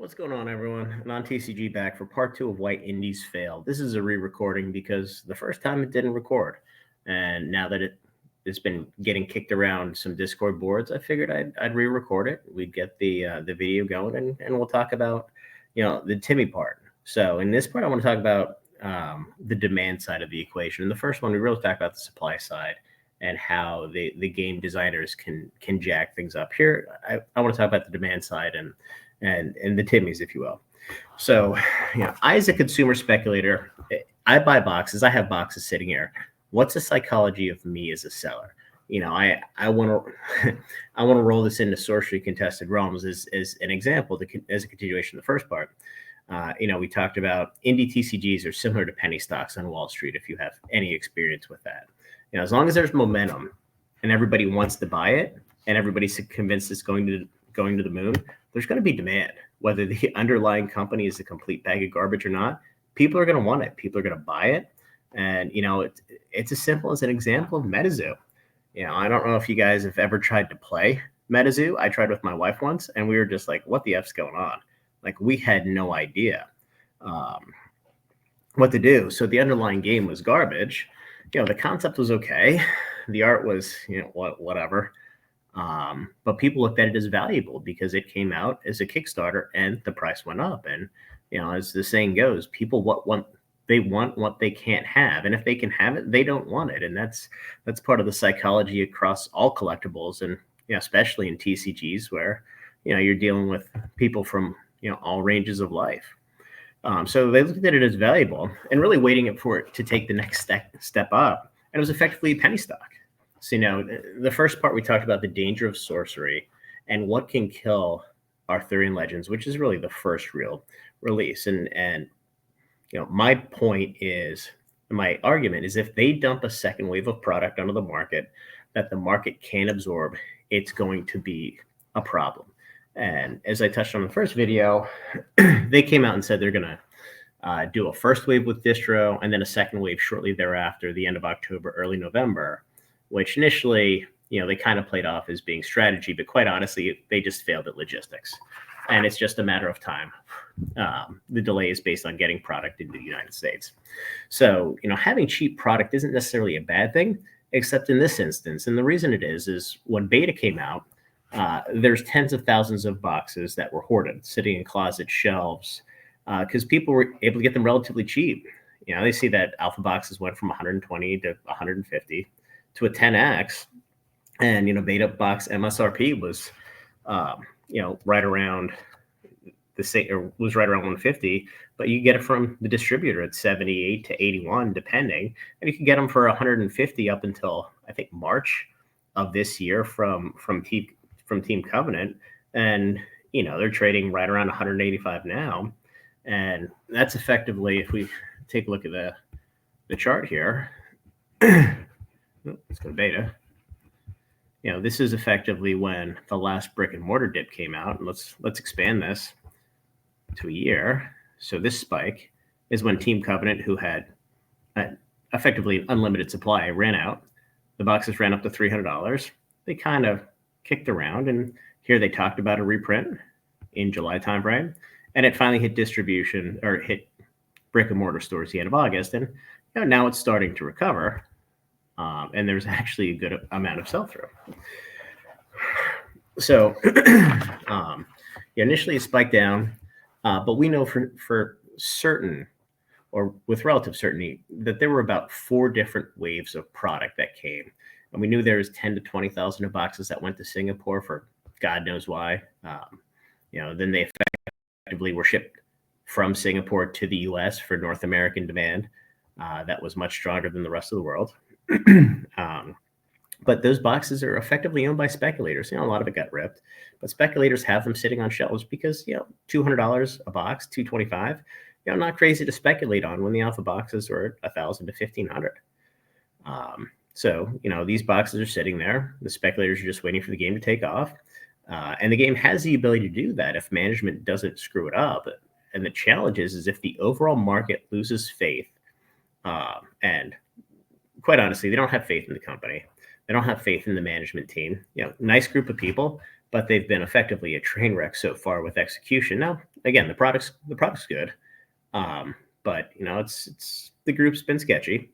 What's going on, everyone? And on TCG back for part two of Why Indies Failed. This is a re-recording because the first time it didn't record, and now that it's been getting kicked around some Discord boards, I figured I'd re-record it. We'd get the video going, and we'll talk about the Timmie part. So in this part, I want to talk about the demand side of the equation. In the first one, we really talk about the supply side and how the game designers can jack things up. Here, I want to talk about the demand side and the Timmies, if you will. So, I as a consumer speculator, I buy boxes. I have boxes sitting here. What's the psychology of me as a seller? I want to I want to roll this into Sorcery Contested Realms as an example, as a continuation of the first part. We talked about indie TCGs are similar to penny stocks on Wall Street. If you have any experience with that, as long as there's momentum and everybody wants to buy it and everybody's convinced it's going to the moon, there's going to be demand. Whether the underlying company is a complete bag of garbage or not, people are going to want it. People are going to buy it. And, it's as simple as an example of MetaZoo. I don't know if you guys have ever tried to play MetaZoo. I tried with my wife once, and we were just like, what the F's going on? Like, we had no idea what to do. So the underlying game was garbage. The concept was okay. The art was, whatever. But people looked at it as valuable because it came out as a Kickstarter and the price went up. And, as the saying goes, people want what they can't have. And if they can have it, they don't want it. And that's part of the psychology across all collectibles. And, especially in TCGs where, you're dealing with people from, all ranges of life. So they looked at it as valuable and really waiting for it to take the next step up. And it was effectively a penny stock. So, the first part we talked about the danger of sorcery and what can kill Arthurian Legends, which is really the first real release. And my point is, my argument is if they dump a second wave of product onto the market that the market can't absorb, it's going to be a problem. And as I touched on in the first video, they came out and said they're going to do a first wave with distro and then a second wave shortly thereafter, the end of October, early November, which initially, they kind of played off as being strategy, but quite honestly, they just failed at logistics. And it's just a matter of time. The delay is based on getting product into the United States. So, having cheap product isn't necessarily a bad thing, except in this instance. And the reason it is when beta came out, there's tens of thousands of boxes that were hoarded, sitting in closet shelves, because people were able to get them relatively cheap. They see that alpha boxes went from 120 to 150 to a 10x, and beta box MSRP was right around the same, or was right around 150, but you get it from the distributor at 78 to 81 depending, and you can get them for 150 up until I think March of this year from Team Covenant, and they're trading right around 185 now. And that's effectively, if we take a look at the chart here, let's go to beta. This is effectively when the last brick and mortar dip came out. And let's expand this to a year. So this spike is when Team Covenant, who had effectively an unlimited supply, ran out. The boxes ran up to $300. They kind of kicked around, and here they talked about a reprint in July timeframe, and it finally hit distribution or hit brick and mortar stores the end of August, and now it's starting to recover. And there's actually a good amount of sell-through. So initially it spiked down, but we know for certain, or with relative certainty, that there were about 4 different waves of product that came. And we knew there was 10 to 20,000 of boxes that went to Singapore for God knows why. Then they effectively were shipped from Singapore to the US for North American demand. That was much stronger than the rest of the world. But those boxes are effectively owned by speculators. A lot of it got ripped, but speculators have them sitting on shelves because, $200 a box, $225, not crazy to speculate on when the alpha boxes are $1,000 to $1,500. So, these boxes are sitting there. The speculators are just waiting for the game to take off. And the game has the ability to do that if management doesn't screw it up. And the challenge is if the overall market loses faith, and quite honestly, they don't have faith in the company. They don't have faith in the management team. Nice group of people, but they've been effectively a train wreck so far with execution. Now, again, the product's good, but it's the group's been sketchy.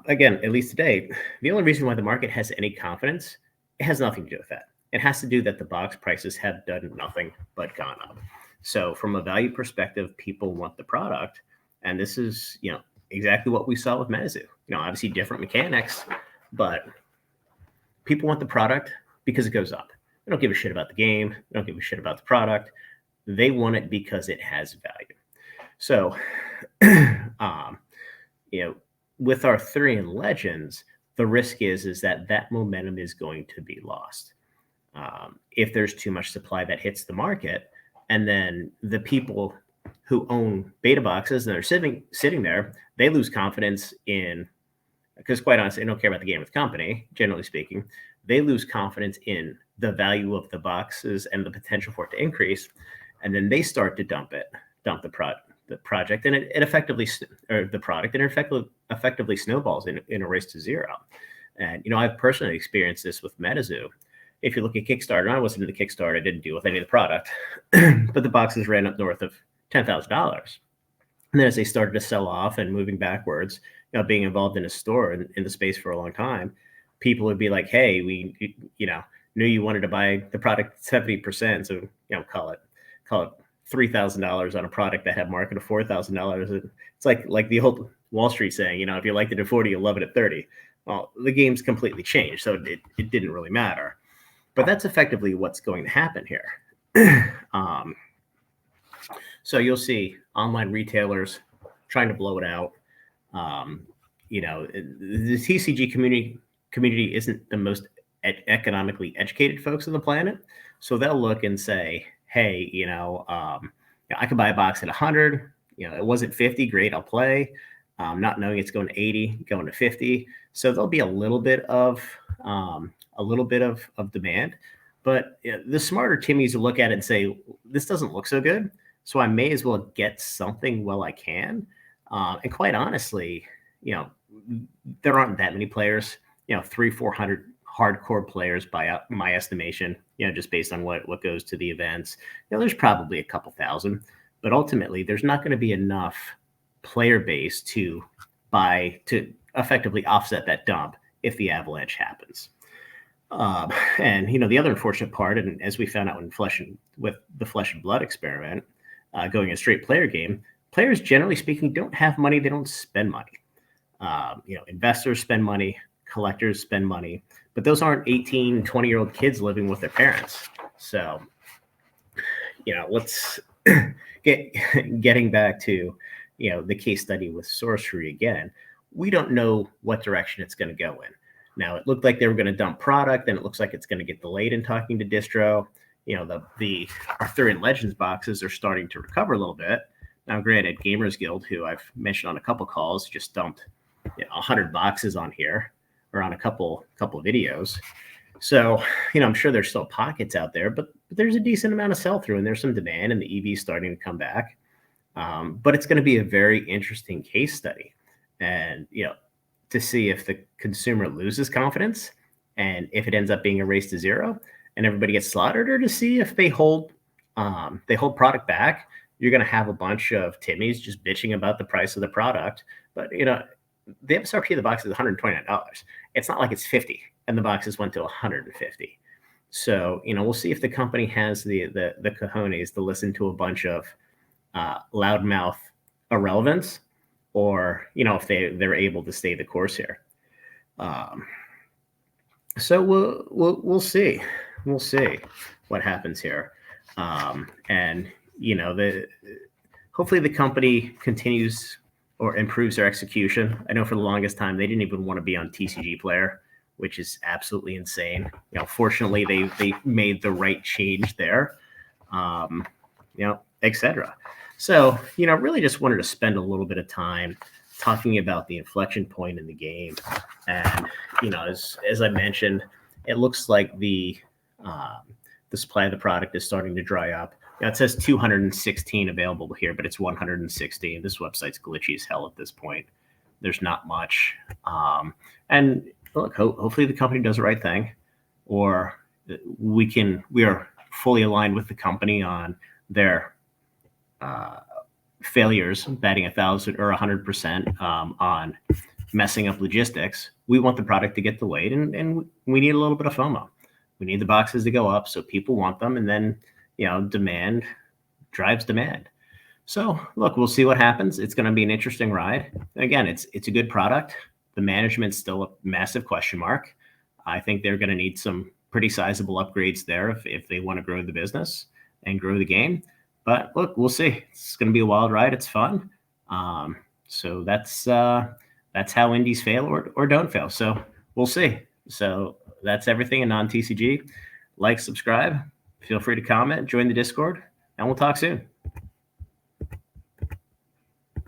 Again, at least today, the only reason why the market has any confidence, it has nothing to do with that. It has to do that the box prices have done nothing but gone up. So from a value perspective, people want the product, and this is exactly what we saw with Pt2. Obviously different mechanics, but people want the product because it goes up. They don't give a shit about the game. They don't give a shit about the product. They want it because it has value. So, with Arthurian Legends, the risk is that momentum is going to be lost. If there's too much supply that hits the market, and then the people who own beta boxes and are sitting there, they lose confidence in, because quite honestly, they don't care about the game of the company, generally speaking. They lose confidence in the value of the boxes and the potential for it to increase, and then they start to dump the project, and it effectively, or the product, and it effectively snowballs in a race to zero. And I've personally experienced this with Pt2. If you look at Kickstarter, I wasn't in the Kickstarter, I didn't deal with any of the product, but the boxes ran up north of $10,000. And then as they started to sell off and moving backwards, being involved in a store in the space for a long time, people would be like, "Hey, we knew you wanted to buy the product 70%, so call it $3,000 on a product that had market of $4,000." It's like the old Wall Street saying, if you liked it at 40, you'll love it at 30. Well, the game's completely changed, so it didn't really matter. But that's effectively what's going to happen here. So you'll see online retailers trying to blow it out. The TCG community isn't the most economically educated folks on the planet, so they'll look and say, "Hey, I could buy a box at 100. It wasn't 50. Great, I'll play." Not knowing it's going to 80, going to 50. So there'll be a little bit of demand, but the smarter Timmies will look at it and say, "This doesn't look so good, so I may as well get something while I can." And quite honestly, there aren't that many players. 300-400 hardcore players by my estimation. Just based on what goes to the events. There's probably a couple thousand, but ultimately there's not going to be enough player base to effectively offset that dump if the avalanche happens. And the other unfortunate part, and as we found out with the Flesh and Blood experiment, going a straight player game, players generally speaking don't have money. They don't spend money. Investors spend money, collectors spend money, but those aren't 18, 20-year-old kids living with their parents. So, let's getting back to the case study with Sorcery again. We don't know what direction it's going to go in. Now, it looked like they were going to dump product, then it looks like it's going to get delayed in talking to distro. The Arthurian Legends boxes are starting to recover a little bit. Now, granted, Gamers Guild, who I've mentioned on a couple calls, just dumped 100 boxes on here, or on a couple videos. So, I'm sure there's still pockets out there, but there's a decent amount of sell-through, and there's some demand, and the EV is starting to come back. But it's going to be a very interesting case study. And, to see if the consumer loses confidence and if it ends up being a race to zero and everybody gets slaughtered, or to see if they hold product back. You're going to have a bunch of Timmies just bitching about the price of the product. But, the MSRP of the box is $129. It's not like it's 50 and the boxes went to 150. So, we'll see if the company has the cojones to listen to a bunch of loudmouth irrelevance, or if they're able to stay the course here. So we'll see what happens here. And hopefully the company continues or improves their execution. I know for the longest time they didn't even want to be on TCG Player, which is absolutely insane. Fortunately they made the right change there, etc. So, really just wanted to spend a little bit of time talking about the inflection point in the game. And, as I mentioned, it looks like the supply of the product is starting to dry up. It says 216 available here, but it's 116. This website's glitchy as hell at this point. There's not much. And look, hopefully the company does the right thing, or we are fully aligned with the company on their failures, batting 1,000 or 100% on messing up logistics. We want the product to get delayed, and we need a little bit of FOMO. We need the boxes to go up so people want them, and then demand drives demand. So look, we'll see what happens. It's going to be an interesting ride. Again, it's a good product. The management's still a massive question mark. I think they're going to need some pretty sizable upgrades there if they want to grow the business and grow the game. But look, we'll see. It's going to be a wild ride. It's fun. So that's how indies fail or don't fail. So we'll see. So that's everything in non-TCG. Like, subscribe. Feel free to comment, join the Discord, and we'll talk soon.